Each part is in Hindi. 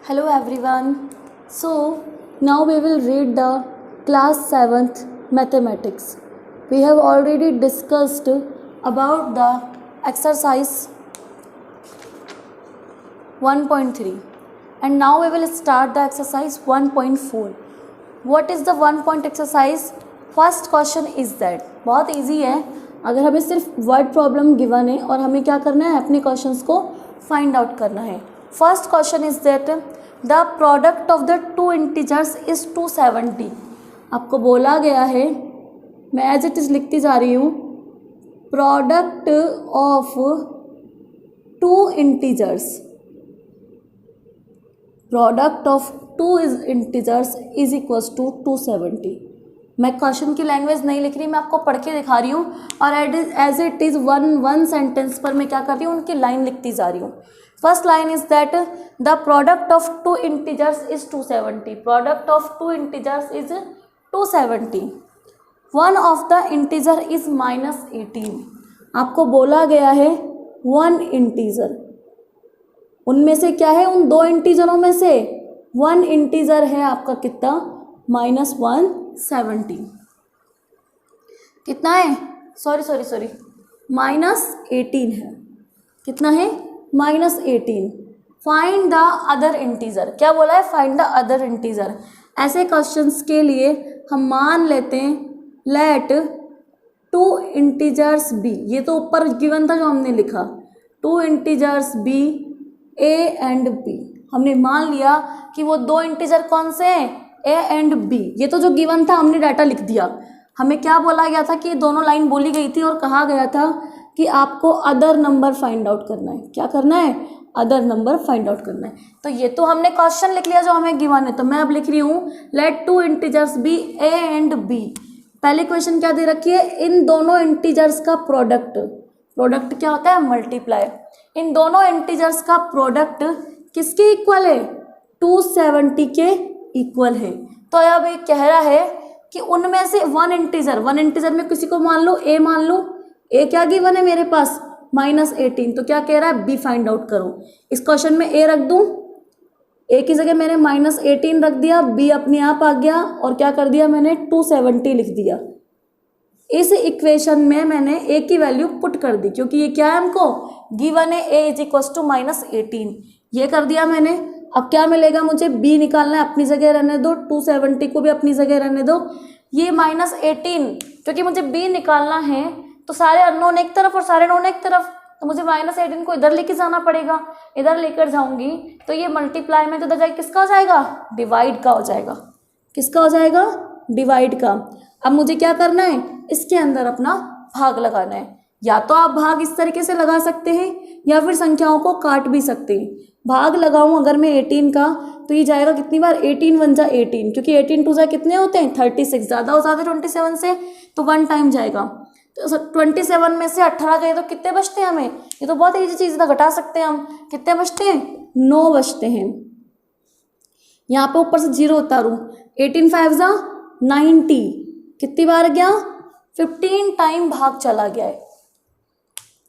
Hello everyone. So now we will read the class 7th mathematics. We have already discussed about the exercise 1.3 and now we will start the exercise 1.4. What is the 1 point exercise? First question is that बहुत easy है. अगर हमें सिर्फ वर्ड प्रॉब्लम गिवन है और हमें क्या करना है, अपने क्वेश्चंस को फाइंड आउट करना है. First question is that the product of the two integers is 270. आपको बोला गया है, मैं एज इट इज लिखती जा रही हूँ, product of two integers, product of two integers is equals to 270. मैं क्वेश्चन की लैंग्वेज नहीं लिख रही, मैं आपको पढ़ के दिखा रही हूँ और as it is one sentence पर मैं क्या कर रही हूँ, उनकी लाइन लिखती जा रही हूँ. First line is that the product of two integers is 270. Product of two integers is 270. One of the integer is -18. आपको बोला गया है वन इंटीजर, उनमें से क्या है, उन दो इंटीजरों में से वन इंटीजर है आपका कितना, -170. कितना है, सॉरी -18 है. कितना है, -18. Find the other integer. क्या बोला है, फाइंड द अदर इंटीजर. ऐसे क्वेश्चंस के लिए हम मान लेते हैं लेट टू इंटीजर्स बी. ये तो ऊपर गिवन था जो हमने लिखा, two integers be A and B. हमने मान लिया कि वो दो इंटीजर कौन से हैं, ए एंड बी. ये तो जो गिवन था हमने डाटा लिख दिया. हमें क्या बोला गया था कि ये दोनों लाइन बोली गई थी और कहा गया था कि आपको अदर नंबर फाइंड आउट करना है. क्या करना है, अदर नंबर फाइंड आउट करना है. तो ये तो हमने क्वेश्चन लिख लिया जो हमें गिवन है. तो मैं अब लिख रही हूँ let two integers be A and B. पहले क्वेश्चन क्या दे रखी है, इन दोनों इंटीजर्स का प्रोडक्ट. प्रोडक्ट क्या होता है, मल्टीप्लाई. इन दोनों इंटीजर्स का प्रोडक्ट किसके इक्वल है, 270 के इक्वल है. तो अब ये कह रहा है कि उनमें से वन इंटीजर में किसी को मान लो, ए मान लो. ए क्या गिवन है मेरे पास, -18. तो क्या कह रहा है, बी फाइंड आउट करो. इस क्वेश्चन में ए रख दूं, ए की जगह मैंने -18 रख दिया, बी अपने आप आ गया और क्या कर दिया मैंने, 270 लिख दिया. इस इक्वेशन में मैंने ए की वैल्यू पुट कर दी क्योंकि ये क्या है, हमको गिवन है ए इज इक्वल टू -18. ये कर दिया मैंने. अब क्या मिलेगा मुझे, बी निकालना है, अपनी जगह रहने दो, 270 को भी अपनी जगह रहने दो. ये -18 क्योंकि मुझे बी निकालना है तो सारे अननोन एक तरफ और सारे नोन एक तरफ, तो मुझे -18 को इधर लेके जाना पड़ेगा. इधर लेकर जाऊंगी तो ये मल्टीप्लाई में तो इधर जाके किसका हो जाएगा, डिवाइड का हो जाएगा. किसका हो जाएगा, डिवाइड का. अब मुझे क्या करना है, इसके अंदर अपना भाग लगाना है. या तो आप भाग इस तरीके से लगा सकते हैं या फिर संख्याओं को काट भी सकते हैं. भाग लगाऊं अगर मैं 18 का तो ये जाएगा कितनी बार, 18 1 जा 18, क्योंकि 18 2 जा कितने होते हैं, 36. ज़्यादा हो जाते 27 से तो 1 टाइम जाएगा. तो 27 में से 18 गए तो कितने बचते हैं हमें, ये तो बहुत ईजी चीज़ था, घटा सकते हैं हम. कितने बचते हैं, 9 बचते हैं. यहाँ पे ऊपर से 0 उतारूँ, 18 5 जा 90, कितनी बार गया, 15 टाइम भाग चला गया है.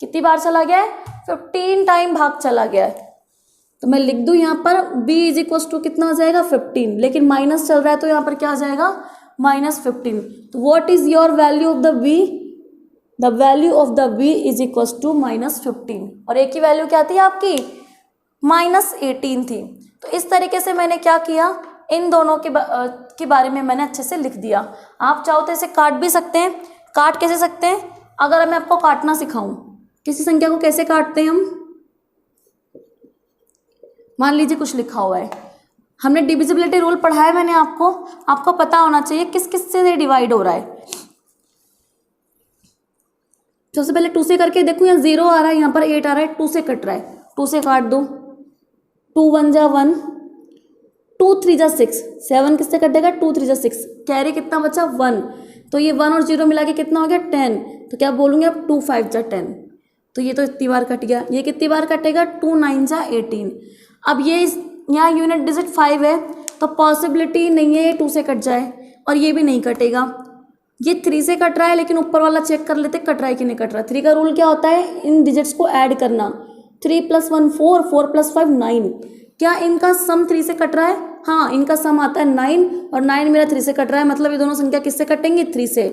कितनी बार चला गया है, 15 टाइम भाग चला गया है. तो मैं लिख दूं यहाँ पर b इज इक्वल टू कितना आ जाएगा, 15. लेकिन माइनस चल रहा है तो यहाँ पर क्या आ जाएगा, -15. तो what is your value of the v, the value of the v is equal to -15. और a की वैल्यू क्या थी आपकी, -18 थी. तो इस तरीके से मैंने क्या किया, इन दोनों के बारे में मैंने अच्छे से लिख दिया. आप चाहो तो इसे काट भी सकते हैं. काट कैसे सकते हैं, अगर मैं आपको काटना सिखाऊं, किसी संख्या को कैसे काटते हैं हम, मान लीजिए कुछ लिखा हुआ है, हमने डिविजिबिलिटी रूल पढ़ा है मैंने आपको पता होना चाहिए किस किस से डिवाइड हो रहा है. सबसे पहले 2 से करके देखूं, यहाँ 0 आ रहा है, यहाँ पर 8 आ रहा है, 2 से कट रहा है, 2 से काट दो. 2 1 जा 1, 2 3 जा 6, 7 किससे कटेगा, 2 3 जा 6, कैरी कितना बचा 1. तो ये 1 और 0 मिला के कितना हो गया, 10. तो क्या बोलूँगी अब, 2 5 जा 10. तो ये तो इतनी बार कट गया. ये कितनी बार कटेगा, 2 9 जा 18. अब ये यहाँ यूनिट डिजिट 5 है तो पॉसिबिलिटी नहीं है ये 2 से कट जाए, और ये भी नहीं कटेगा. ये 3 से कट रहा है, लेकिन ऊपर वाला चेक कर लेते कट रहा है कि नहीं कट रहा. 3 का रूल क्या होता है, इन डिजिट्स को ऐड करना. 3 + 1 4, 4 + 5 9. क्या इनका सम 3 से कट रहा है? हाँ, इनका सम आता है 9 और 9 मेरा 3 से कट रहा है, मतलब ये दोनों संख्या किससे कटेंगे? 3 से।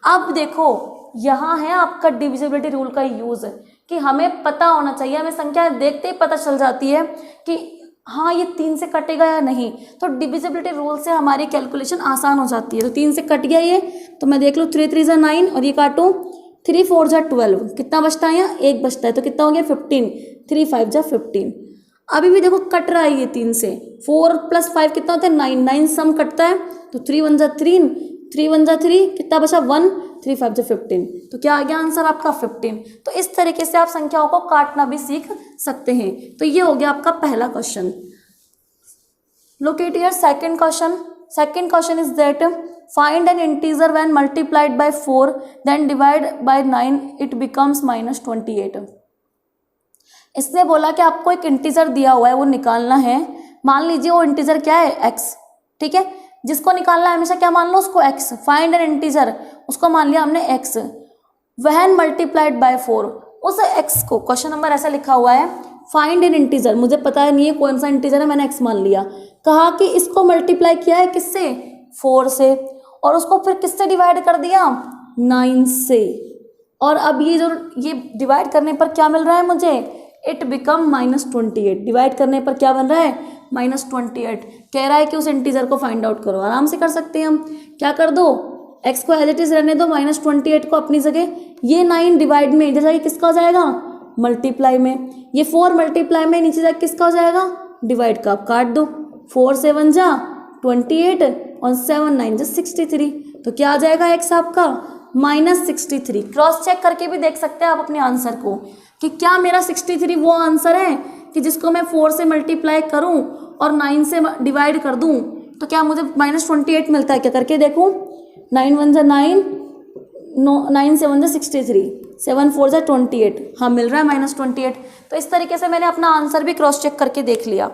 अब देखो यहाँ है आपका डिविजिबिलिटी रूल का यूज कि हमें पता होना चाहिए, हमें संख्या देखते ही पता चल जाती है कि हाँ ये 3 से कटेगा या नहीं। तो डिविजिबिलिटी रूल से हमारी कैलकुलेशन आसान हो जाती है। तो 3 से कट गया ये, तो मैं देख लूँ 3 3 = 9 और ये काटूँ 3 4 = 12, कितना बचता है यहाँ? 1 बचता है, तो कितना हो गया? 15, 3 5 = 15। अभी भी देखो कट रहा है ये 3 से, 4 + 5 कितना होता है? 9, 9 सम कटता है, तो 3 1 = 3, 3 1 = 3, कितना बचा? 1, 3 5 = 15। तो क्या आ गया आंसर आपका? 15। तो इस तरीके से आप संख्याओं को काटना भी सीख सकते हैं। तो ये हो गया आपका पहला question. Look at your second question. Second question is that find an integer when multiplied by 4 then divide by 9 it becomes -28. इसने बोला कि आपको एक इंटीजर दिया हुआ है, वो निकालना है। मान लीजिए वो इंटीजर क्या है? x, ठीक है। जिसको निकालना है हमेशा क्या मान लो? उसको x। फाइंड एन इंटीजर, उसको मान लिया हमने x। व्हेन मल्टीप्लाइड बाय 4, उस x को, क्वेश्चन नंबर ऐसा लिखा हुआ है फाइंड एन इंटीजर, मुझे पता नहीं है कौन सा इंटीजर है, मैंने x मान लिया। कहा कि इसको मल्टीप्लाई किया है किससे? 4 से, और उसको फिर किससे डिवाइड कर दिया? 9 से। और अब ये डिवाइड करने पर क्या मिल रहा है मुझे? It become -28। डिवाइड करने पर क्या बन रहा है? -28। कह रहा है कि उस इंटीजर को फाइंड आउट करो। आराम से कर सकते हैं हम। क्या कर दो? x को एज इट इज रहने दो, -28 को अपनी जगह, ये 9 डिवाइड में इधर जाके किसका हो जाएगा? मल्टीप्लाई में। ये 4 मल्टीप्लाई में नीचे जाके किसका हो जाएगा? डिवाइड का। आप काट दो, 4 7 = 28 और 7 9 = 63। तो क्या आ जाएगा x आपका? -63। क्रॉस चेक करके भी देख सकते हैं आप अपने आंसर को कि क्या मेरा 63 वो आंसर है कि जिसको मैं 4 से मल्टीप्लाई करूं और 9 से डिवाइड कर दूं तो क्या मुझे -28 मिलता है क्या? करके देखूं। 9 1 = 9, 9 7 = 63, 7 4 = 28। हाँ, मिल रहा है -28। तो इस तरीके से मैंने अपना आंसर भी क्रॉस चेक करके देख लिया।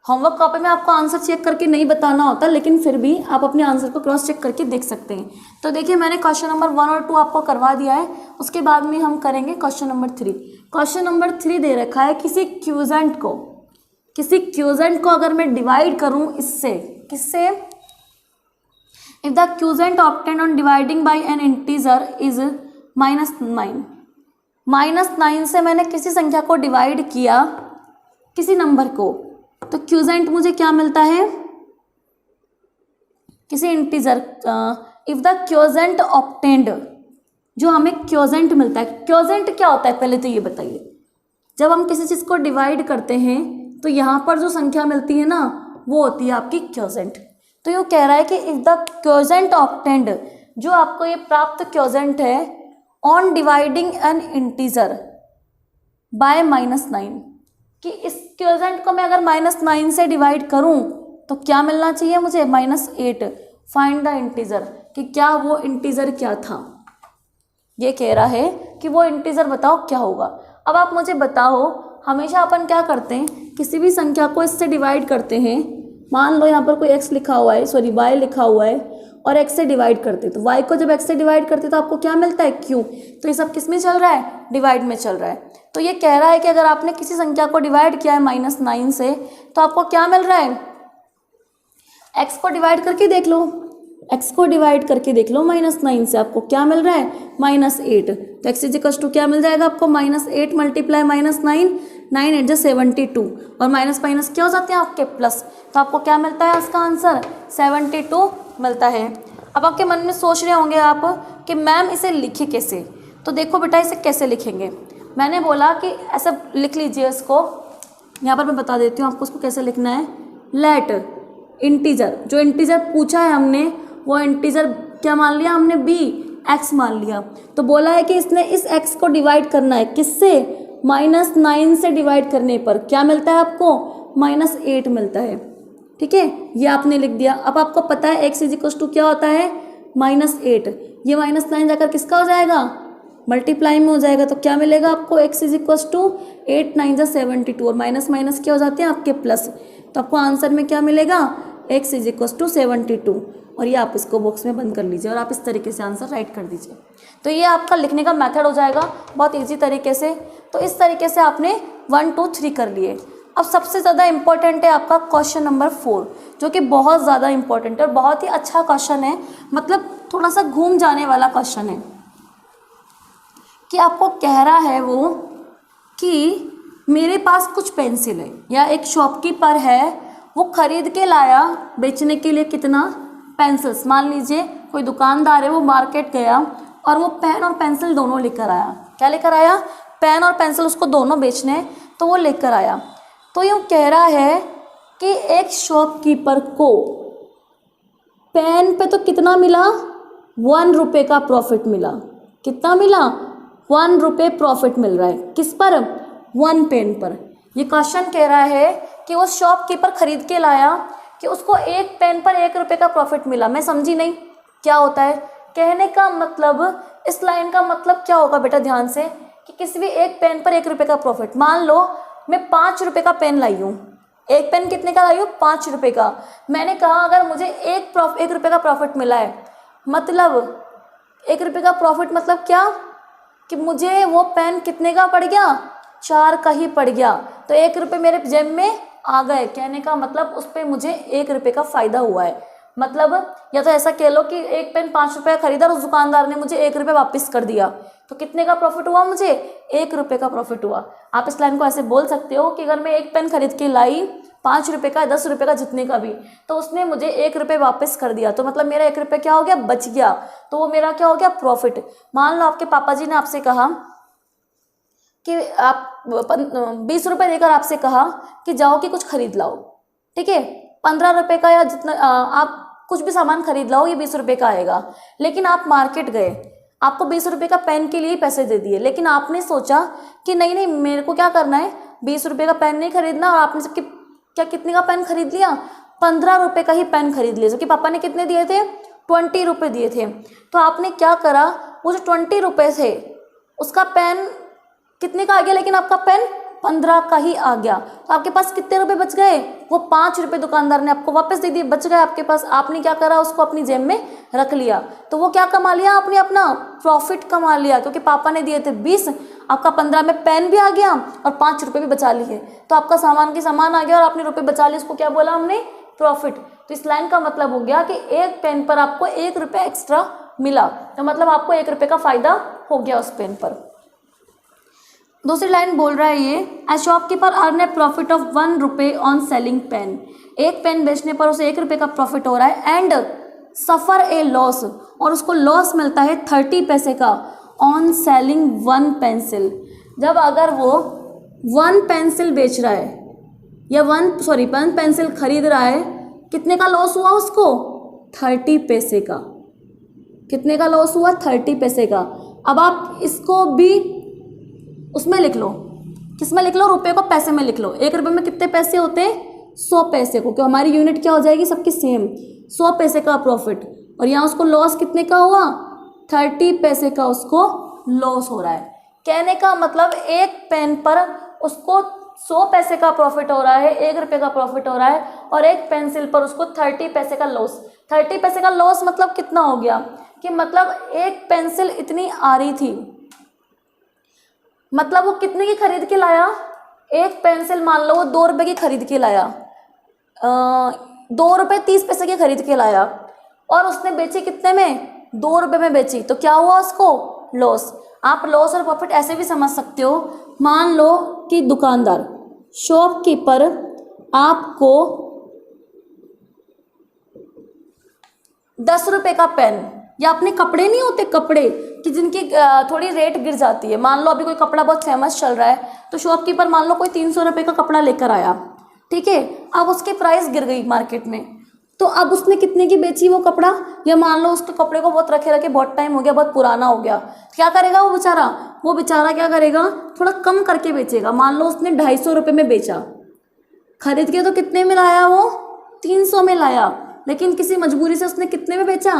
होमवर्क कॉपी में आपको आंसर चेक करके नहीं बताना होता, लेकिन फिर भी आप अपने आंसर को क्रॉस चेक करके देख सकते हैं। तो देखिए मैंने क्वेश्चन नंबर 1 और 2 आपको करवा दिया है। उसके बाद में हम करेंगे क्वेश्चन नंबर 3। क्वेश्चन नंबर 3 दे रखा है किसी क्यूजेंट को अगर मैं डिवाइड करूं इससे, किससे? If the quotient obtained on dividing by an integer is -9। -9 से मैंने किसी संख्या को डिवाइड किया, किसी नंबर को, तो क्यूजेंट मुझे क्या मिलता है? किसी integer. If the quotient obtained, जो हमें क्यूजेंट मिलता है, क्यूजेंट क्या होता है पहले तो ये बताइए। जब हम किसी चीज को डिवाइड करते हैं तो यहाँ पर जो संख्या मिलती है ना, वो होती है आपकी क्यूजेंट। तो ये कह रहा है कि इफ द क्यूजेंट ऑब्टेन्ड, जो आपको ये प्राप्त क्यूजेंट है on dividing N integer by -9, कि इस क्यूजेंट को मैं अगर -9 से डिवाइड करूं तो क्या मिलना चाहिए मुझे? -8। फाइंड द इंटीजर, कि क्या वो इंटीजर क्या था। ये कह रहा है कि वो इंटीजर बताओ क्या होगा। अब आप मुझे बताओ, हमेशा अपन क्या करते हैं? किसी भी संख्या को इससे डिवाइड करते हैं। मान लो यहाँ पर कोई x लिखा हुआ है, सॉरी y लिखा हुआ है, और x से डिवाइड करते हैं। तो y को जब x से डिवाइड करते हैं तो आपको क्या मिलता है? q। तो ये सब किस में चल रहा है? डिवाइड में चल रहा है। तो ये कह रहा है कि अगर आपने किसी संख्या को डिवाइड किया है -9 से, तो आपको क्या मिल रहा है? x को डिवाइड करके देख लो, x को डिवाइड करके देख लो -9 से, आपको क्या मिल रहा है? -8। तो x = क्या मिल जाएगा आपको? -8 × -9, 9 8 = 72, और माइनस माइनस क्या हो जाते हैं आपके? प्लस। तो आपको क्या मिलता है इसका आंसर? 72 मिलता है। अब आपके मन में सोच रहे होंगे आप कि मैम इसे लिखे कैसे? तो देखो बेटा, इसे कैसे लिखेंगे। मैंने बोला कि ऐसा लिख लीजिए इसको। यहाँ पर मैं बता देती हूँ आपको इसको कैसे लिखना है। लेट इंटीजर, जो इंटीजर पूछा है हमने वो इंटीजर क्या मान लिया हमने? b, x मान लिया। तो बोला है कि इसने इस x को डिवाइड करना है किससे? -9 से डिवाइड करने पर क्या मिलता है आपको? -8 मिलता है। ठीक है, ये आपने लिख दिया। अब आपको पता है x = क्या होता है? -8। ये -9 जाकर किसका हो जाएगा? मल्टीप्लाई में हो जाएगा। तो क्या मिलेगा आपको? x = 8 9 = 72, और माइनस माइनस क्या हो जाते हैं आपके? प्लस। तो आपको आंसर में क्या मिलेगा? x = 72। और ये आप इसको बॉक्स में बंद कर लीजिए और आप इस तरीके से आंसर राइट कर दीजिए। तो ये आपका लिखने का मेथड हो जाएगा बहुत इजी तरीके से। तो इस तरीके से आपने 1 2 3 कर लिए। अब सबसे ज़्यादा इम्पोर्टेंट है आपका क्वेश्चन नंबर 4, जो कि बहुत ज़्यादा इम्पोर्टेंट है और बहुत ही अच्छा क्वेश्चन है, मतलब थोड़ा सा घूम जाने वाला क्वेश्चन है कि आपको कह रहा है वो कि मेरे पास कुछ पेंसिल है या एक शॉपकीपर है, वो खरीद के लाया बेचने के लिए कितना पेंसिल्स। मान लीजिए कोई दुकानदार है, वो मार्केट गया और वो पेन और पेंसिल दोनों लेकर आया। क्या लेकर आया? पेन और पेंसिल, उसको दोनों बेचने हैं तो वो लेकर आया। तो यूँ कह रहा है कि एक शॉपकीपर को पेन पे तो कितना मिला? 1 रुपये का प्रॉफिट मिला। कितना मिला? 1 रुपये प्रॉफिट मिल रहा है। किस पर? 1 पेन पर। ये क्वेश्चन कह रहा है कि वो शॉपकीपर खरीद के लाया कि उसको एक पेन पर 1 रुपये का प्रॉफिट मिला। मैं समझी नहीं क्या होता है कहने का मतलब। इस लाइन का मतलब क्या होगा बेटा, ध्यान से, कि किसी भी एक पेन पर 1 रुपये का प्रॉफिट। मान लो मैं 5 रुपये का पेन लाई हूँ, एक पेन कितने का लाई हूँ? 5 रुपये का। मैंने कहा अगर मुझे 1 रुपये का प्रॉफिट मिला है, मतलब 1 रुपये का प्रॉफिट मतलब क्या कि मुझे वो पेन कितने का पड़ गया? 4 का ही पड़ गया। तो 1 रुपये मेरे जेब में आ गए। कहने का मतलब उस पर मुझे 1 रुपये का फ़ायदा हुआ है। मतलब या तो ऐसा कह लो कि एक पेन 5 रुपये का खरीदा और उस दुकानदार ने मुझे 1 रुपये वापस कर दिया, तो कितने का प्रॉफिट हुआ? मुझे 1 रुपये का प्रॉफिट हुआ। आप इस लाइन को ऐसे बोल सकते हो कि अगर मैं एक पेन खरीद के लाई 5 रुपये का, 10 रुपये का, जितने का भी, तो उसने मुझे 1 रुपये वापस कर दिया, तो मतलब मेरा 1 रुपये क्या हो गया? बच गया। तो वो मेरा क्या हो गया? प्रॉफिट। मान लो आपके पापा जी ने आपसे कहा कि आप 20 रुपये देकर आपसे कहा कि जाओ कि कुछ खरीद लाओ, ठीक है, 15 रुपये का या जितना आप कुछ भी सामान खरीद लाओ, ये 20 रुपये का आएगा। लेकिन आप मार्केट गए, आपको 20 रुपये का पेन के लिए ही पैसे दे दिए, लेकिन आपने सोचा कि नहीं नहीं मेरे को क्या करना है, 20 रुपये का पेन नहीं खरीदना, और आपने सबके क्या कितने का पेन खरीद लिया? 15 रुपये का ही पेन खरीद लिया, जबकि पापा ने कितने दिए थे? 20 रुपये दिए थे। तो आपने क्या करा, वो जो 20 रुपये थे उसका पेन कितने का आ गया, लेकिन आपका पेन 15 का ही आ गया। तो आपके पास कितने रुपए बच गए? वो 5 रुपये दुकानदार ने आपको वापस दे दिए, बच गए आपके पास। आपने क्या करा? उसको अपनी जेब में रख लिया। तो वो क्या कमा लिया आपने? अपना प्रॉफिट कमा लिया, क्योंकि पापा ने दिए थे 20, आपका 15 में पेन भी आ गया और 5 रुपये भी बचा लिए। तो आपका सामान के सामान आ गया और आपने रुपये बचा लिए, उसको क्या बोला हमने? प्रॉफिट। तो इस लाइन का मतलब हो गया कि एक पेन पर आपको 1 रुपये एक्स्ट्रा मिला, तो मतलब आपको 1 रुपये का फ़ायदा हो गया उस पेन पर। दूसरी लाइन बोल रहा है ये, ए shopkeeper earn A profit of 1 रुपये ऑन सेलिंग पेन। एक पेन बेचने पर उसे 1 रुपये का प्रॉफिट हो रहा है, एंड सफ़र ए लॉस, और उसको लॉस मिलता है 30 पैसे का ऑन सेलिंग 1 पेंसिल। जब अगर वो 1 पेंसिल बेच रहा है या 1 पेंसिल खरीद रहा है, कितने का लॉस हुआ उसको? 30 पैसे का। कितने का लॉस हुआ? 30 पैसे का। अब आप इसको भी उसमें लिख लो, किस में लिख लो? रुपये को पैसे में लिख लो। 1 रुपये में कितने पैसे होते हैं? 100 पैसे को, क्योंकि हमारी यूनिट क्या हो जाएगी सबकी सेम, 100 पैसे का प्रॉफिट। और यहाँ उसको लॉस कितने का हुआ? 30 पैसे का उसको लॉस हो रहा है। कहने का मतलब एक पेन पर उसको 100 पैसे का प्रॉफिट हो रहा है, 1 रुपये का प्रॉफिट हो रहा है, और एक पेंसिल पर उसको 30 पैसे का लॉस। 30 पैसे का लॉस मतलब कितना हो गया कि मतलब एक पेंसिल इतनी आ रही थी, मतलब वो कितने की खरीद के लाया? एक पेंसिल मान लो वो 2 रुपये की खरीद के लाया, 2 रुपये 30 पैसे की खरीद के लाया, और उसने बेची कितने में? 2 रुपये में बेची, तो क्या हुआ उसको? लॉस। आप लॉस और प्रॉफिट ऐसे भी समझ सकते हो। मान लो कि दुकानदार, शॉपकीपर आपको 10 रुपये का पेन, या अपने कपड़े नहीं होते कपड़े कि जिनकी थोड़ी रेट गिर जाती है, मान लो अभी कोई कपड़ा बहुत फेमस चल रहा है, तो शॉपकीपर मान लो कोई 300 रुपये का कपड़ा लेकर आया, ठीक है, अब उसकी प्राइस गिर गई मार्केट में, तो अब उसने कितने की बेची वो कपड़ा? या मान लो उसके कपड़े को बहुत रखे रखे बहुत टाइम हो गया, बहुत पुराना हो गया, क्या करेगा वो बेचारा? वो बेचारा क्या करेगा? थोड़ा कम करके बेचेगा। मान लो उसने 250 रुपये में बेचा, खरीद के तो कितने में लाया वो? 300 में लाया, लेकिन किसी मजबूरी से उसने कितने में बेचा?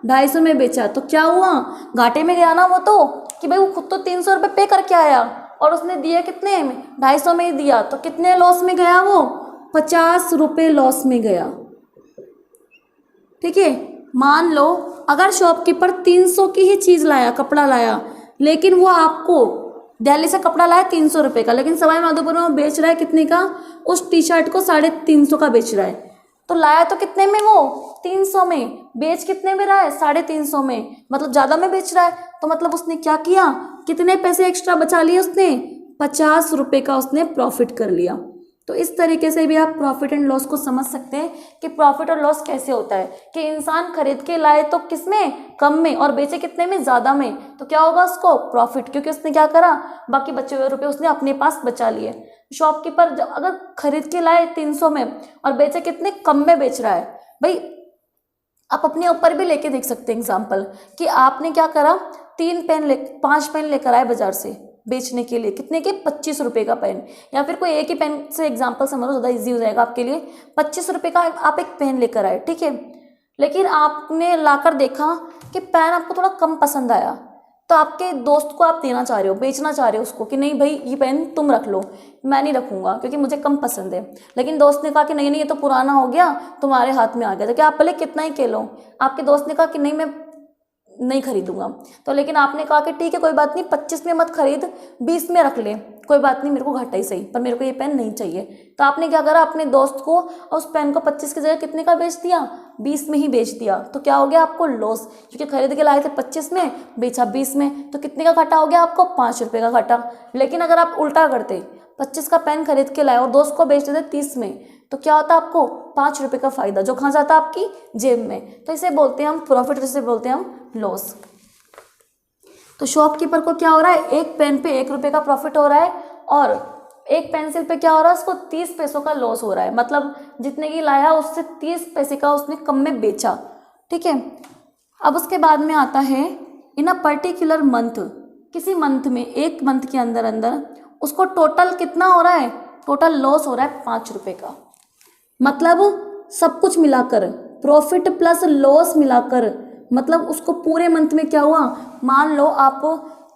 250 में बेचा। तो क्या हुआ? घाटे में गया ना वो, तो कि भाई वो खुद तो 300 रुपये पे करके आया और उसने दिए कितने में? 250 में ही दिया, तो कितने लॉस में गया वो? 50 रुपये लॉस में गया, ठीक है। मान लो अगर शॉपकीपर 300 की ही चीज़ लाया, कपड़ा लाया, लेकिन वो आपको दिल्ली से कपड़ा लाया 300 रुपये का, लेकिन सवाई माधोपुर में वो बेच रहा है कितने का, उस टी शर्ट को 350 का बेच रहा है। तो लाया तो कितने में, वो 300 में, बेच कितने में रहा है, 350 में, मतलब ज़्यादा में बेच रहा है। तो मतलब उसने क्या किया, कितने पैसे एक्स्ट्रा बचा लिए उसने, 50 रुपये का उसने प्रॉफिट कर लिया। तो इस तरीके से भी आप प्रॉफिट एंड लॉस को समझ सकते हैं कि प्रॉफिट और लॉस कैसे होता है, कि इंसान खरीद के लाए तो किस में, कम में, और बेचे कितने में, ज़्यादा में, तो क्या होगा उसको प्रॉफिट, क्योंकि उसने क्या करा, बाकी बचे हुए रुपये उसने अपने पास बचा लिए। शॉपकीपर अगर खरीद के लाए 300 में और बेचे कितने, कम में बेच रहा है। भाई आप अपने ऊपर भी लेके देख सकते हैं एग्जाम्पल, कि आपने क्या करा, 5 पेन लेकर आए बाजार से बेचने के लिए, कितने के, 25 रुपये का पेन, या फिर कोई एक ही पेन से एग्जाम्पल समझो, ज़्यादा इजी हो जाएगा आपके लिए। 25 रुपये का आप एक पेन लेकर आए, ठीक है, लेकिन आपने लाकर देखा कि पेन आपको थोड़ा कम पसंद आया, तो आपके दोस्त को आप देना चाह रहे हो, बेचना चाह रहे हो उसको, कि नहीं भाई ये पेन तुम रख लो, मैं नहीं रखूँगा क्योंकि मुझे कम पसंद है। लेकिन दोस्त ने कहा कि नहीं नहीं ये तो पुराना हो गया, तुम्हारे हाथ में आ गया, तो क्या आप भले कितना ही के लो, आपके दोस्त ने कहा कि नहीं मैं नहीं खरीदूंगा, तो लेकिन आपने कहा कि ठीक है कोई बात नहीं, 25 में मत खरीद, 20 में रख ले, कोई बात नहीं मेरे को घाटा ही सही, पर मेरे को ये पेन नहीं चाहिए। तो आपने क्या करा, अपने दोस्त को उस पेन को 25 की जगह कितने का बेच दिया, 20 में ही बेच दिया। तो क्या हो गया आपको लॉस, क्योंकि खरीद के लाए थे 25 में, बेचा 20 में, तो कितने का घाटा हो गया आपको, 5 रुपये का घाटा। लेकिन अगर आप उल्टा करते, 25 का पेन खरीद के लाए और दोस्त को बेच देते 30 में, तो क्या होता आपको, 5 रुपये का फायदा, जो कहाँ जाता आपकी जेब में। तो इसे बोलते हैं हम प्रॉफिट, इसे बोलते हैं हम लॉस। तो शॉपकीपर को क्या हो रहा है, एक पेन पे 1 रुपये का प्रॉफिट हो रहा है, और एक पेंसिल पे क्या हो रहा है, उसको 30 पैसों का लॉस हो रहा है, मतलब जितने की लाया उससे 30 पैसे का उसने कम में बेचा, ठीक है। अब उसके बाद में आता है इन अ पर्टिकुलर मंथ, किसी मंथ में, एक मंथ के अंदर अंदर उसको टोटल कितना हो रहा है, टोटल लॉस हो रहा है 5 रुपये का। मतलब सब कुछ मिलाकर, प्रॉफिट प्लस लॉस मिलाकर, मतलब उसको पूरे मंथ में क्या हुआ, मान लो आप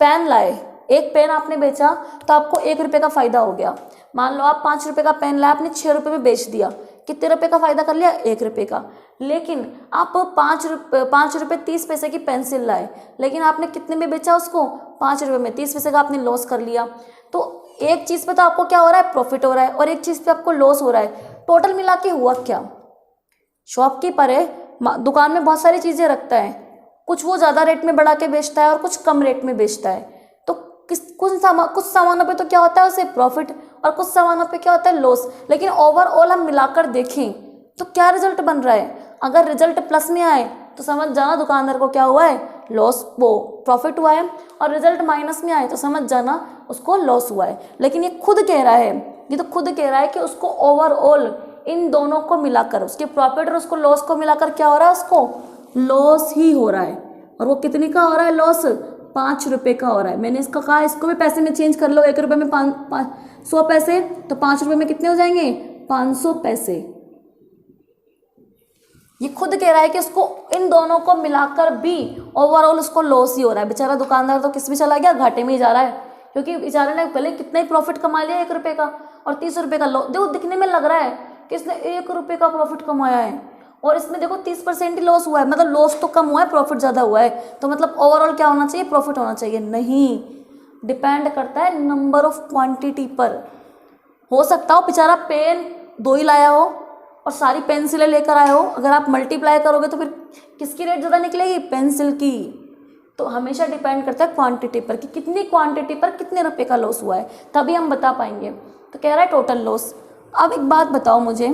पेन लाए, एक पेन आपने बेचा तो आपको 1 रुपये का फायदा हो गया। मान लो आप 5 रुपये का पेन लाए, आपने 6 रुपये में बेच दिया, कितने रुपये का फायदा कर लिया, 1 रुपये का। लेकिन आप 5 रुपये 30 पैसे की पेंसिल लाए, लेकिन आपने कितने में बेचा उसको, 5 रुपये में, 30 पैसे का आपने लॉस कर लिया। तो एक चीज़ पे तो आपको क्या हो रहा है, प्रॉफिट हो रहा है, और एक चीज़ पे आपको लॉस हो रहा है। टोटल मिला के हुआ क्या, शॉपकीपर है, दुकान में बहुत सारी चीज़ें रखता है, कुछ वो ज़्यादा रेट में बढ़ा के बेचता है और कुछ कम रेट में बेचता है। तो कुछ सामानों पे तो क्या होता है उसे प्रॉफिट, और कुछ सामानों पे क्या होता है लॉस। लेकिन ओवरऑल हम मिलाकर देखें तो क्या रिजल्ट बन रहा है, अगर रिजल्ट प्लस में आए तो समझ जाना दुकानदार को क्या हुआ है, लॉस, वो प्रॉफिट हुआ है, और रिजल्ट माइनस में आए तो समझ जाना उसको लॉस हुआ है। लेकिन ये खुद कह रहा है, ये तो खुद कह रहा है कि उसको ओवरऑल इन दोनों को मिलाकर, उसके प्रॉफिट और उसको लॉस को मिलाकर क्या हो रहा है, उसको लॉस ही हो रहा है। और वो कितने का हो रहा है लॉस, 5 रुपये का हो रहा है। मैंने इसका कहा इसको भी पैसे में चेंज कर लो, 1 रुपये में 100 पैसे, तो 5 रुपये में कितने हो जाएंगे, 500 पैसे। ये खुद कह रहा है कि उसको इन दोनों को मिलाकर भी ओवरऑल उसको लॉस ही हो रहा है। बेचारा दुकानदार तो किस में चला गया, घाटे में ही जा रहा है, क्योंकि बेचारे ने पहले कितना ही प्रॉफिट कमा लिया 1 रुपये का, और 30 रुपये का लॉस। देखो दिखने में लग रहा है कि इसने 1 रुपये का प्रॉफिट कमाया है, और इसमें देखो 30% ही लॉस हुआ है, मतलब लॉस तो कम हुआ है, प्रॉफिट ज़्यादा हुआ है। तो मतलब ओवरऑल क्या होना चाहिए, प्रॉफिट होना चाहिए। नहीं, डिपेंड करता है नंबर ऑफ क्वांटिटी पर। हो सकता हो बेचारा पेन 2 ही लाया हो और सारी पेंसिलें लेकर आए हो, अगर आप मल्टीप्लाई करोगे तो फिर किसकी रेट ज़्यादा निकलेगी, पेंसिल की। तो हमेशा डिपेंड करता है क्वांटिटी पर, कि कितनी क्वांटिटी पर कितने रुपए का लॉस हुआ है, तभी हम बता पाएंगे। तो कह रहा है टोटल लॉस। अब एक बात बताओ मुझे,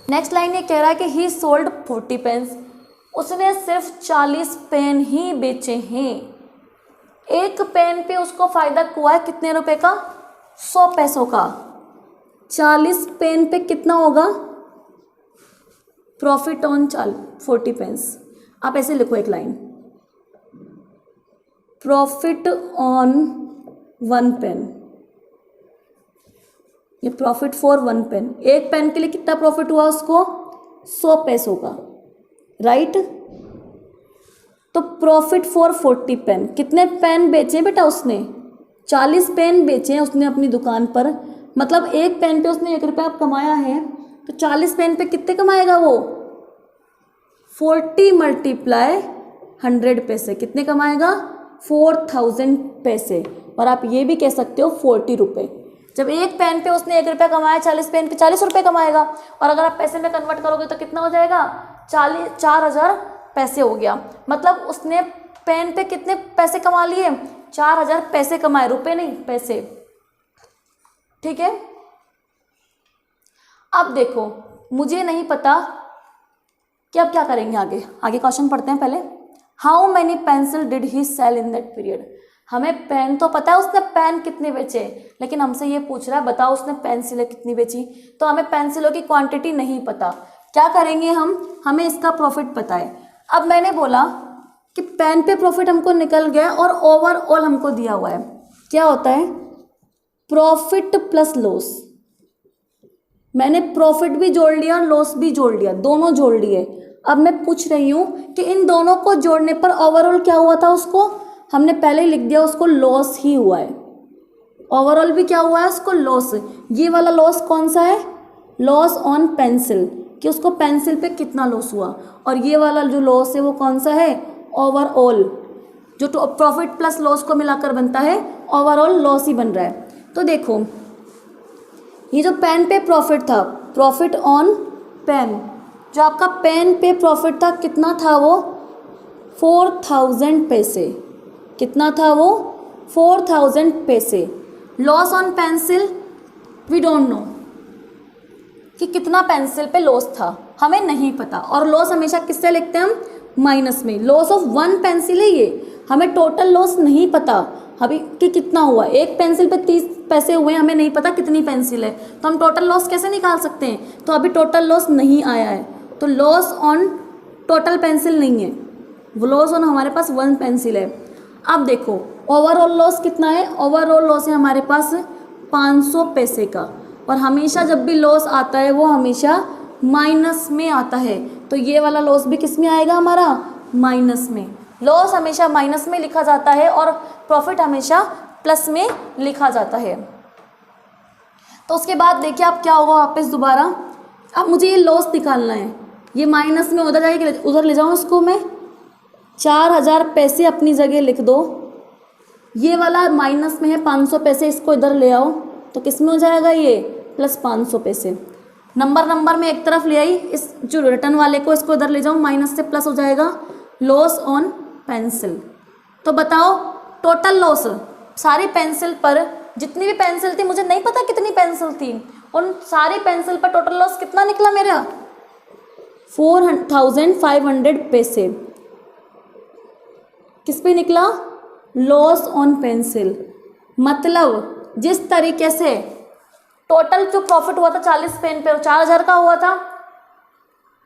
नेक्स्ट लाइन ये कह रहा है कि ही सोल्ड 40 पेन्स, उसने सिर्फ 40 पेन ही बेचे हैं। एक पेन पे उसको फायदा हुआ है कितने रुपए का, 100 पैसों का। 40 पेन पे कितना होगा प्रॉफिट ऑन 40 पेन्स। आप ऐसे लिखो एक लाइन, प्रॉफिट ऑन 1 पेन, ये प्रॉफिट फॉर 1 पेन। एक पेन के लिए कितना प्रॉफिट हुआ उसको, 100 पैसों का, राइट। तो प्रॉफिट फॉर 40 पेन, कितने पेन बेचे बेटा उसने, 40 पेन बेचे हैं उसने अपनी दुकान पर। मतलब एक पेन पे उसने 1 रुपया कमाया है, तो 40 पेन पे कितने कमाएगा वो, 40 × 100 पैसे, कितने कमाएगा, 4000 पैसे। और आप ये भी कह सकते हो 40 रुपये। जब एक पेन पे उसने 1 रुपया कमाया, 40 पेन पे 40 रुपये कमाएगा। और अगर आप पैसे में कन्वर्ट करोगे तो कितना हो जाएगा, 4,000 पैसे हो गया। मतलब उसने पेन पे कितने पैसे कमा लिए, 4,000 पैसे कमाए, रुपए नहीं पैसे। ठीक है, अब देखो मुझे नहीं पता कि अब क्या करेंगे आगे। आगे क्वेश्चन पढ़ते हैं पहले। How many pencil did he sell in that period. हमें पेन तो पता है उसने पेन कितने बेचे, लेकिन हमसे ये पूछ रहा है बताओ उसने पेंसिलें कितनी बेची। तो हमें पेंसिलों की क्वांटिटी नहीं पता, क्या करेंगे हम, हमें इसका प्रॉफिट पता है। अब मैंने बोला कि पेन पे प्रॉफिट हमको निकल गया और ओवरऑल हमको दिया हुआ है। क्या होता है, प्रॉफिट प्लस लॉस। मैंने प्रॉफिट भी जोड़ लिया और लॉस भी जोड़ लिया, दोनों जोड़ लिए। अब मैं पूछ रही हूँ कि इन दोनों को जोड़ने पर ओवरऑल क्या हुआ था, उसको हमने पहले ही लिख दिया, उसको लॉस ही हुआ है। ओवरऑल भी क्या हुआ है, उसको लॉस। ये वाला लॉस कौन सा है, लॉस ऑन पेंसिल, कि उसको पेंसिल पे कितना लॉस हुआ। और ये वाला जो लॉस है वो कौन सा है, ओवरऑल, जो प्रॉफिट प्लस लॉस को मिलाकर बनता है, ओवरऑल लॉस ही बन रहा है। तो देखो ये जो पेन पे प्रॉफिट था, प्रॉफिट ऑन पेन, जो आपका पेन पे प्रॉफिट था कितना था, वो 4,000 पैसे। कितना था वो, 4,000 पैसे। Loss on pencil we don't know कि कितना पेंसिल पे लॉस था, हमें नहीं पता। और लॉस हमेशा किससे लिखते हैं हम, माइनस में। लॉस ऑफ 1 पेंसिल है ये, हमें टोटल लॉस नहीं पता अभी कि कितना हुआ। एक पेंसिल पे 30 पैसे हुए, हमें नहीं पता कितनी पेंसिल है, तो हम टोटल लॉस कैसे निकाल सकते हैं। तो अभी टोटल लॉस नहीं आया है, तो लॉस ऑन टोटल पेंसिल नहीं है, वो लॉस ऑन हमारे पास 1 पेंसिल है। अब देखो ओवरऑल लॉस कितना है, ओवरऑल लॉस है हमारे पास 500 पैसे का। और हमेशा जब भी लॉस आता है वो हमेशा माइनस में आता है, तो ये वाला लॉस भी किस में आएगा, हमारा माइनस में। लॉस हमेशा माइनस में लिखा जाता है और प्रॉफिट हमेशा प्लस में लिखा जाता है। तो उसके बाद देखिए अब क्या होगा, वापस दोबारा अब मुझे ये लॉस निकालना है, ये माइनस में उधर जाएगी, उधर ले जाऊँ इसको मैं, 4,000 पैसे अपनी जगह लिख दो, ये वाला माइनस में है 500 पैसे, इसको इधर ले आओ तो किस में हो जाएगा, ये प्लस 500 पैसे। नंबर में एक तरफ ले आई, इस जो रिटर्न वाले को इसको इधर ले जाऊँ, माइनस से प्लस हो जाएगा, लॉस ऑन पेंसिल। तो बताओ टोटल लॉस सारी पेंसिल पर, जितनी भी पेंसिल थी, मुझे नहीं पता कितनी पेंसिल थी, उन सारी पेंसिल पर टोटल लॉस कितना निकला मेरा, 4,500 पैसे। किस पे निकला, लॉस ऑन पेंसिल। मतलब जिस तरीके से टोटल जो प्रॉफिट हुआ था 40 पेन पे 4,000 का हुआ था,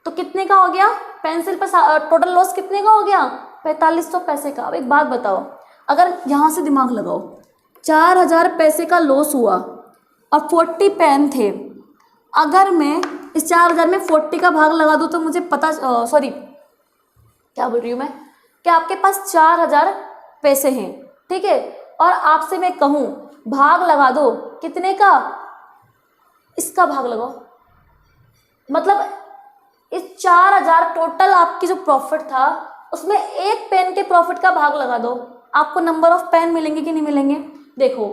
तो कितने का हो गया पेंसिल पर टोटल लॉस कितने का हो गया, 4,500 पैसे का। अब एक बात बताओ, अगर यहाँ से दिमाग लगाओ, 4,000 पैसे का लॉस हुआ और 40 पेन थे, अगर मैं इस 4,000 में 40 का भाग लगा दूँ तो मुझे पता, सॉरी क्या बोल रही हूँ मैं, कि आपके पास 4,000 पैसे हैं, ठीक है, और आपसे मैं कहूँ भाग लगा दो कितने का, इसका भाग लगाओ, मतलब इस 4,000 टोटल आपकी जो प्रॉफिट था उसमें एक पेन के प्रॉफिट का भाग लगा दो, आपको नंबर ऑफ पेन मिलेंगे कि नहीं मिलेंगे। देखो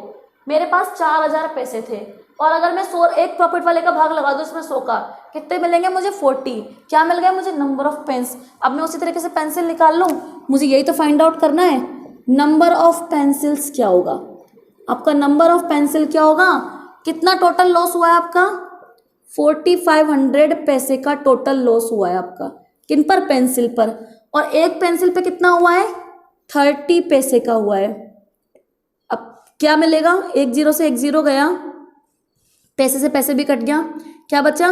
मेरे पास 4,000 पैसे थे और अगर मैं 100 एक प्रॉफिट वाले का भाग लगा दूँ इसमें 100 का, कितने मिलेंगे मुझे, 40। क्या मिल गया मुझे, नंबर ऑफ पेन्स। अब मैं उसी तरीके से पेंसिल निकाल लूँ, मुझे यही तो फाइंड आउट करना है, नंबर ऑफ पेंसिल्स क्या होगा, आपका नंबर ऑफ पेंसिल क्या होगा, कितना टोटल लॉस हुआ है आपका, 4,500 पैसे का टोटल लॉस हुआ है आपका, किन पर, पेंसिल पर। और एक पेंसिल पे कितना हुआ है, 30 पैसे का हुआ है। अब क्या मिलेगा, एक जीरो से एक जीरो गया, पैसे से पैसे भी कट गया, क्या बचा,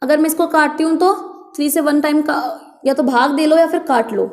अगर मैं इसको काटती हूँ तो 3 से 1 टाइम का, या तो भाग दे लो या फिर काट लो,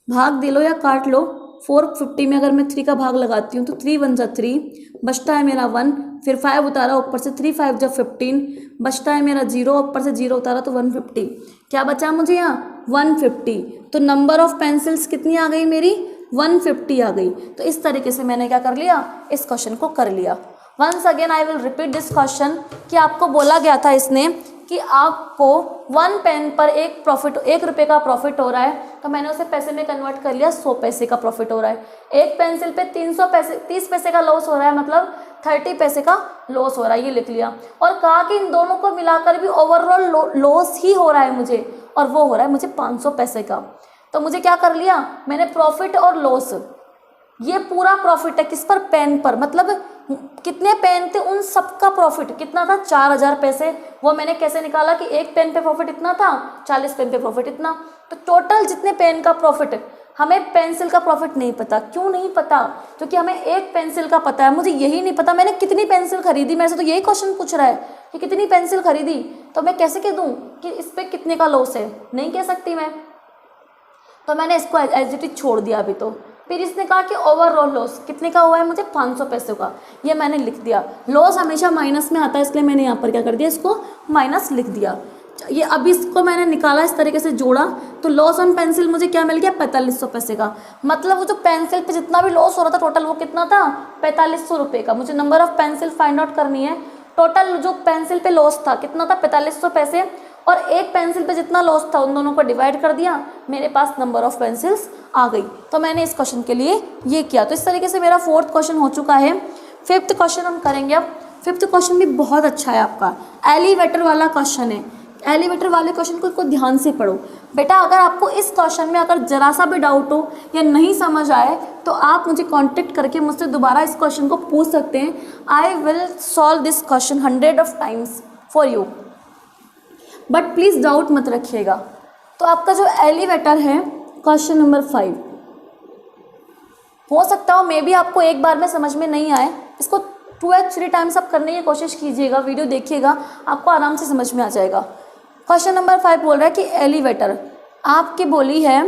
भाग दे लो या काट लो। 450 में अगर मैं 3 का भाग लगाती हूँ तो 3 1 जा 3, बचता है मेरा 1, फिर 5 उतारा ऊपर से, 3 5 जा 15, बचता है मेरा 0, ऊपर से 0 उतारा तो 150। क्या बचा मुझे यहाँ, 150। तो नंबर ऑफ पेंसिल्स कितनी आ गई मेरी, 150 आ गई। तो इस तरीके से मैंने क्या कर लिया, इस क्वेश्चन को कर लिया। Once again I will repeat this question, कि आपको बोला गया था इसने कि आपको 1 पेन पर एक प्रॉफिट 1 रुपये का प्रॉफिट हो रहा है, तो मैंने उसे पैसे में कन्वर्ट कर लिया, 100 पैसे का प्रॉफिट हो रहा है। एक पेंसिल पे 30 पैसे का लॉस हो रहा है, मतलब 30 पैसे का लॉस हो रहा है, ये लिख लिया। और कहा कि इन दोनों को मिलाकर भी ओवरऑल लॉस ही हो रहा है मुझे, और वो हो रहा है मुझे 500 पैसे का। तो मुझे क्या कर लिया मैंने, प्रॉफिट और लॉस, ये पूरा प्रॉफिट है किस पर, पेन पर, मतलब कितने पेन थे उन सब का प्रॉफिट कितना था, 4000 पैसे। वो मैंने कैसे निकाला कि एक पेन पे प्रॉफिट इतना था, 40 पेन पे प्रॉफिट इतना। तो टोटल जितने पेन का प्रॉफिट, हमें पेंसिल का प्रॉफिट नहीं पता। क्यों नहीं पता, क्योंकि हमें एक पेंसिल का पता है, मुझे यही नहीं पता मैंने कितनी पेंसिल खरीदी। मेरे से तो यही क्वेश्चन पूछ रहा है कि कितनी पेंसिल खरीदी, तो मैं कैसे कह दूँ कि इस पर कितने का लॉस है, नहीं कह सकती मैं। तो मैंने इसको एज इट इज छोड़ दिया अभी। तो फिर इसने कहा कि ओवरऑल लॉस कितने का हुआ है मुझे, 500 पैसे का, ये मैंने लिख दिया। लॉस हमेशा माइनस में आता है, इसलिए मैंने यहाँ पर क्या कर दिया, इसको माइनस लिख दिया। ये अभी इसको मैंने निकाला, इस तरीके से जोड़ा, तो लॉस ऑन पेंसिल मुझे क्या मिल गया, 4500 पैसे का। मतलब वो जो पेंसिल पे जितना भी लॉस हो रहा था टोटल, वो कितना था, 4500 रुपये का। मुझे number of pencil find out करनी है। टोटल जो पेंसिल पे लॉस था कितना था, 4500 पैसे, और एक पेंसिल पे जितना लॉस था उन दोनों को डिवाइड कर दिया, मेरे पास नंबर ऑफ पेंसिल्स आ गई। तो मैंने इस क्वेश्चन के लिए ये किया। तो इस तरीके से मेरा 4th क्वेश्चन हो चुका है। 5th क्वेश्चन हम करेंगे अब। 5th क्वेश्चन भी बहुत अच्छा है आपका, एलिवेटर वाला क्वेश्चन है। एलिवेटर वाले क्वेश्चन को ध्यान से पढ़ो बेटा। अगर आपको इस क्वेश्चन में अगर जरा सा भी डाउट हो या नहीं समझ आए, तो आप मुझे कांटेक्ट करके मुझसे दोबारा इस क्वेश्चन को पूछ सकते हैं। I will solve this question 100 of times for you, but please doubt मत रखिएगा। तो आपका जो एलिवेटर है क्वेश्चन नंबर 5, हो सकता हो मे भी आपको एक बार में समझ में नहीं आए, इसको 2 या 3 टाइम्स आप करने की कोशिश कीजिएगा, वीडियो देखिएगा, आपको आराम से समझ में आ जाएगा। क्वेश्चन नंबर 5 बोल रहा है कि एलिवेटर, आपकी बोली है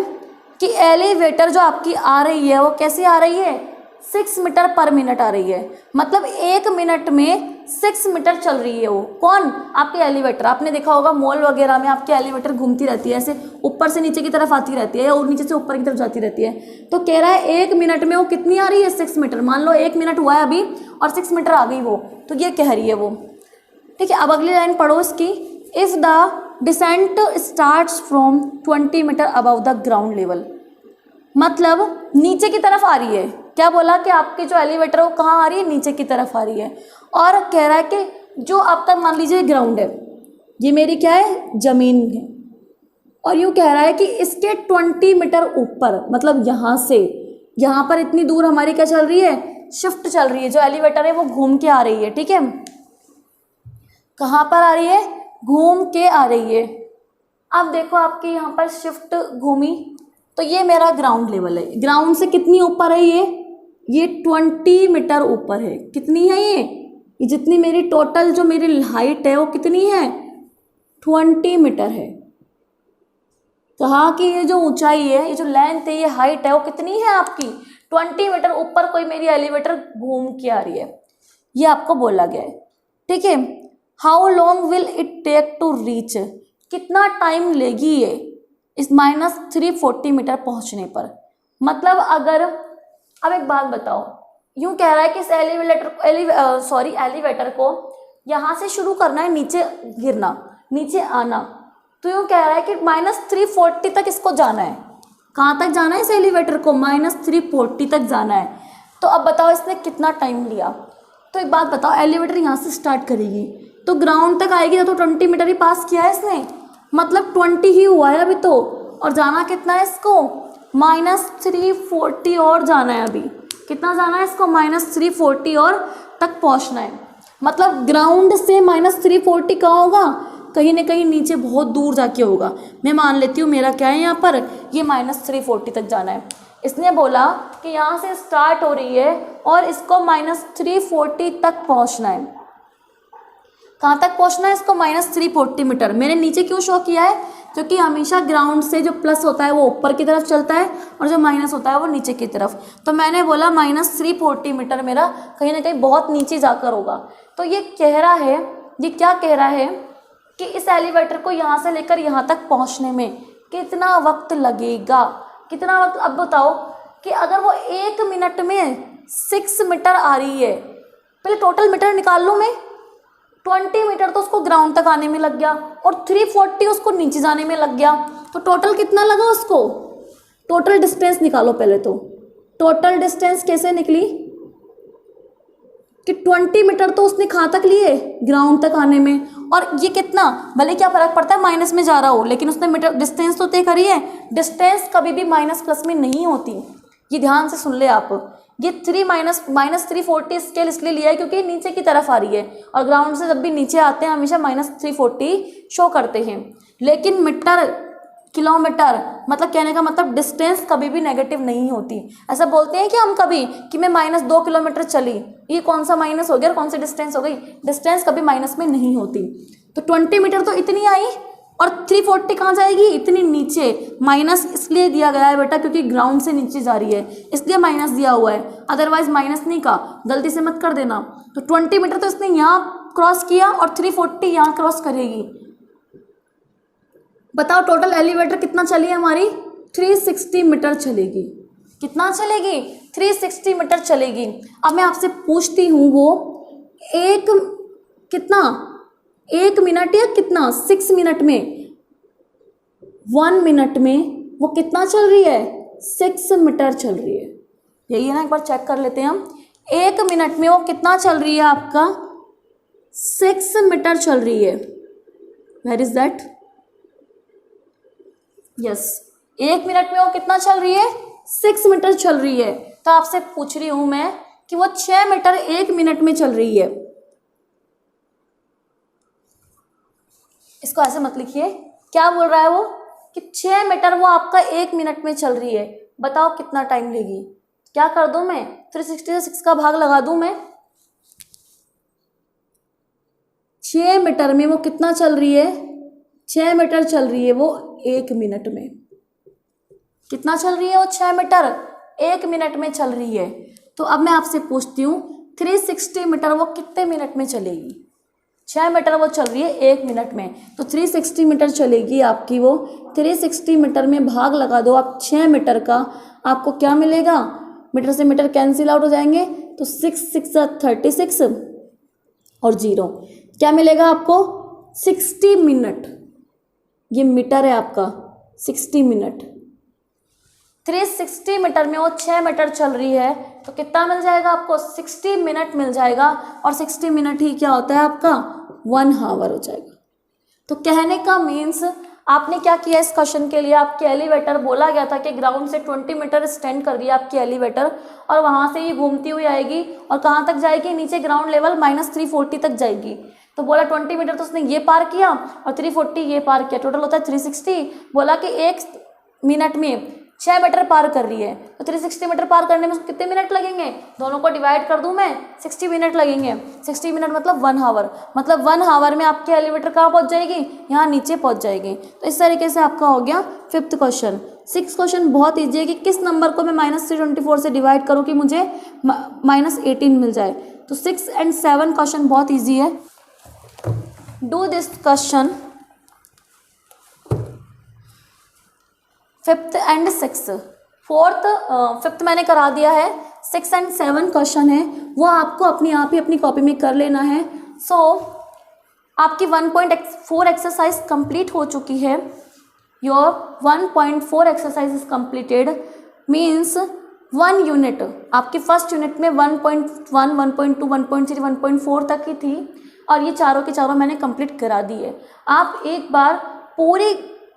कि एलिवेटर जो आपकी आ रही है वो कैसी आ रही है, 6 मीटर पर मिनट आ रही है। मतलब 1 मिनट में 6 मीटर चल रही है वो। कौन, आपकी एलिवेटर। आपने देखा होगा मॉल वगैरह में आपकी एलिवेटर घूमती रहती है, ऐसे ऊपर से नीचे की तरफ आती रहती है, और नीचे से ऊपर की तरफ जाती रहती है। तो कह रहा है 1 मिनट में वो कितनी आ रही है, 6 मीटर। मान लो 1 मिनट हुआ है अभी और 6 मीटर आ गई वो, तो ये कह रही है वो। ठीक है, अब अगली लाइन पढ़ो इसकी। If the descent starts from 20 metre above the ground level, मतलब नीचे की तरफ आ रही है। क्या बोला कि आपकी जो एलिवेटर है वो कहाँ आ रही है, नीचे की तरफ आ रही है। और कह रहा है कि जो आपका मान लीजिए ग्राउंड है, ये मेरी क्या है, ज़मीन है, और यूँ कह रहा है कि इसके 20 मीटर ऊपर, मतलब यहाँ से यहाँ पर इतनी दूर हमारी क्या चल रही है, शिफ्ट चल रही है। जो एलिवेटर है वो घूम के आ रही है। ठीक है, कहाँ पर आ रही है, घूम के आ रही है। अब देखो आपके यहाँ पर शिफ्ट घूमी, तो ये मेरा ग्राउंड लेवल है। ग्राउंड से कितनी ऊपर है ये 20 मीटर ऊपर है। कितनी है ये जितनी मेरी टोटल जो मेरी हाइट है वो कितनी है, 20 मीटर है। कहा कि ये जो ऊंचाई है, ये जो लेंथ है, ये हाइट है, वो कितनी है आपकी, 20 मीटर ऊपर कोई मेरी एलिवेटर घूम के आ रही है, ये आपको बोला गया है। ठीक है, how long will it take to reach, कितना टाइम लेगी ये इस -340 मीटर पहुंचने पर। मतलब अगर, अब एक बात बताओ, यूं कह रहा है कि इस एलिवेटर को यहाँ से शुरू करना है, नीचे गिरना, नीचे आना, तो यूं कह रहा है कि -340 तक इसको जाना है। कहाँ तक जाना है इस एलिवेटर को, -340 तक जाना है। तो अब बताओ इसने कितना टाइम लिया। तो एक बात बताओ, एलिवेटर यहाँ से स्टार्ट करेगी तो ग्राउंड तक आएगी, तो 20 मीटर ही पास किया है इसने, मतलब 20 ही हुआ है अभी तो, और जाना कितना है इसको, -340 और जाना है। अभी कितना जाना है इसको, -340 और तक पहुंचना है। मतलब ग्राउंड से -340 कहाँ होगा, कहीं ना कहीं नीचे बहुत दूर जाके होगा। मैं मान लेती हूँ मेरा क्या है यहाँ पर, ये -340 तक जाना है। इसने बोला कि यहाँ से स्टार्ट हो रही है और इसको -340 तक पहुँचना है। कहाँ तक पहुँचना है इसको, -340 मीटर। मैंने नीचे क्यों शो किया है, क्योंकि हमेशा ग्राउंड से जो प्लस होता है वो ऊपर की तरफ चलता है और जो माइनस होता है वो नीचे की तरफ। तो मैंने बोला -340 मीटर मेरा कहीं ना कहीं बहुत नीचे जाकर होगा। तो ये कह रहा है, ये क्या कह रहा है कि इस एलिवेटर को यहाँ से लेकर यहाँ तक पहुँचने में कितना वक्त लगेगा, कितना वक्त। अब बताओ कि अगर वो 1 मिनट में 6 मीटर आ रही है, पहले टोटल मीटर निकाल लूँ मैं, 20 मीटर तो उसको ग्राउंड तक आने में लग गया, और 340 उसको नीचे जाने में लग गया, तो टोटल कितना लगा उसको? टोटल डिस्टेंस निकालो पहले तो। टोटल डिस्टेंस कैसे निकली कि 20 मीटर तो उसने कहाँ तक लिए? ग्राउंड तक आने में। और ये कितना, भले क्या फर्क पड़ता है माइनस में जा रहा हो, लेकिन उसने मीटर डिस्टेंस तो तय करी है। डिस्टेंस कभी भी माइनस प्लस में नहीं होती, ये ध्यान से सुन ले आप। ये 340 स्केल इसलिए लिया है क्योंकि नीचे की तरफ आ रही है, और ग्राउंड से जब भी नीचे आते हैं हमेशा -340 शो करते हैं। लेकिन मीटर, किलोमीटर, मतलब कहने का मतलब डिस्टेंस कभी भी नेगेटिव नहीं होती। ऐसा बोलते हैं कि हम कभी कि मैं -2 किलोमीटर चली, ये कौन सा माइनस हो गया और कौन सी डिस्टेंस हो गई? डिस्टेंस कभी माइनस में नहीं होती। तो 20 मीटर तो इतनी आई, और 340 कहाँ जाएगी? इतनी नीचे। माइनस इसलिए दिया गया है बेटा क्योंकि ग्राउंड से नीचे जा रही है, इसलिए माइनस दिया हुआ है, अदरवाइज माइनस नहीं का, गलती से मत कर देना। तो 20 मीटर तो इसने यहाँ क्रॉस किया और 340 यहाँ क्रॉस करेगी। बताओ टोटल एलिवेटर कितना चली है हमारी? 360 मीटर चलेगी। कितना चलेगी? 360 मीटर चलेगी। अब मैं आपसे पूछती हूँ, वो एक मिनट या कितना 6 मिनट में, 1 मिनट में वो कितना चल रही है? 6 मीटर चल रही है। यही है ना, एक बार चेक कर लेते हैं हम। 1 मिनट में वो कितना चल रही है आपका? 6 मीटर चल रही है। Where is that? Yes, 1 minute में वो कितना चल रही है? 6 मीटर चल रही है। तो आपसे पूछ रही हूं मैं कि वो 6 मीटर 1 मिनट में चल रही है। इसको ऐसे मत लिखिए, क्या बोल रहा है वो कि 6 मीटर वो आपका 1 मिनट में चल रही है। बताओ कितना टाइम लेगी? क्या कर दूं मैं? 360 से 6 का भाग लगा दूं मैं। 6 मीटर में वो कितना चल रही है? 6 मीटर चल रही है वो 1 मिनट में। कितना चल रही है वो? 6 मीटर 1 मिनट में चल रही है। तो अब मैं आपसे पूछती हूँ, 360 मीटर वो कितने मिनट में चलेगी? 6 मीटर वो चल रही है 1 मिनट में, तो 360 मीटर चलेगी आपकी वो। 360 मीटर में भाग लगा दो आप 6 मीटर का, आपको क्या मिलेगा? मीटर से मीटर कैंसिल आउट हो जाएंगे, तो 6 6 36 और 0 क्या मिलेगा आपको? 60 मिनट। ये मीटर है आपका, 60 मिनट। 360 मीटर में वो 6 मीटर चल रही है, तो कितना मिल जाएगा आपको? 60 मिनट मिल जाएगा। और 60 मिनट ही क्या होता है आपका? 1 आवर हो जाएगा। तो कहने का मीन्स आपने क्या किया इस क्वेश्चन के लिए? आपकी एलिवेटर बोला गया था कि ग्राउंड से 20 मीटर स्टैंड कर रही है आपकी एलिवेटर, और वहाँ से ये घूमती हुई आएगी और कहाँ तक जाएगी? नीचे ग्राउंड लेवल -340 तक जाएगी। तो बोला 20 मीटर तो उसने ये पार किया और 340 ये पार किया, टोटल होता है 360। बोला कि 1 मिनट में 6 मीटर पार कर रही है, तो 360 मीटर पार करने में उसको कितने मिनट लगेंगे? दोनों को डिवाइड कर दूं मैं, 60 मिनट लगेंगे। 60 मिनट मतलब 1 आवर, मतलब 1 आवर में आपकी एलिवेटर कहाँ पहुँच जाएगी? यहाँ नीचे पहुँच जाएगी। तो इस तरीके से आपका हो गया 5th क्वेश्चन। 6th क्वेश्चन बहुत ईजी है कि किस नंबर को मैं -324 से डिवाइड करूँ कि मुझे -18 मिल जाए। तो 6 and 7 क्वेश्चन बहुत ईजी है। Do this question 5th and 6th। 5th मैंने करा दिया है, 6 and 7 क्वेश्चन है वो आपको अपनी आप ही अपनी कॉपी में कर लेना है। सो आपकी 1.4 एक्सरसाइज कंप्लीट हो चुकी है। Your 1.4 exercise is completed, means 1 unit आपकी फर्स्ट यूनिट में 1.1, 1.2, 1.3, 1.4 तक की थी, और ये चारों के चारों मैंने कंप्लीट करा दी है। आप एक बार पूरी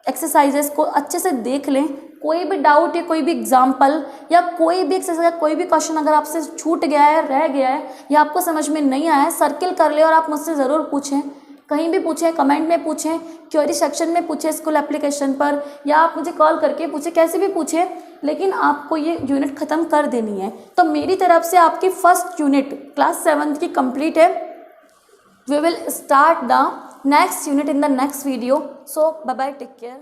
एक्सरसाइजेस को अच्छे से देख लें। कोई भी डाउट या कोई भी एग्जाम्पल या कोई भी एक्सरसाइज या कोई भी क्वेश्चन अगर आपसे छूट गया है, रह गया है या आपको समझ में नहीं आया है, सर्किल कर ले और आप मुझसे ज़रूर पूछें। कहीं भी पूछें, कमेंट में पूछें, क्वेरी सेक्शन में पूछें, स्कूल एप्लीकेशन पर, या आप मुझे कॉल करके पूछें, कैसे भी पूछें, लेकिन आपको ये यूनिट ख़त्म कर देनी है। तो मेरी तरफ से आपकी फर्स्ट यूनिट क्लास 7th की कंप्लीट है। We will start the next unit in the next video. So bye bye, take care.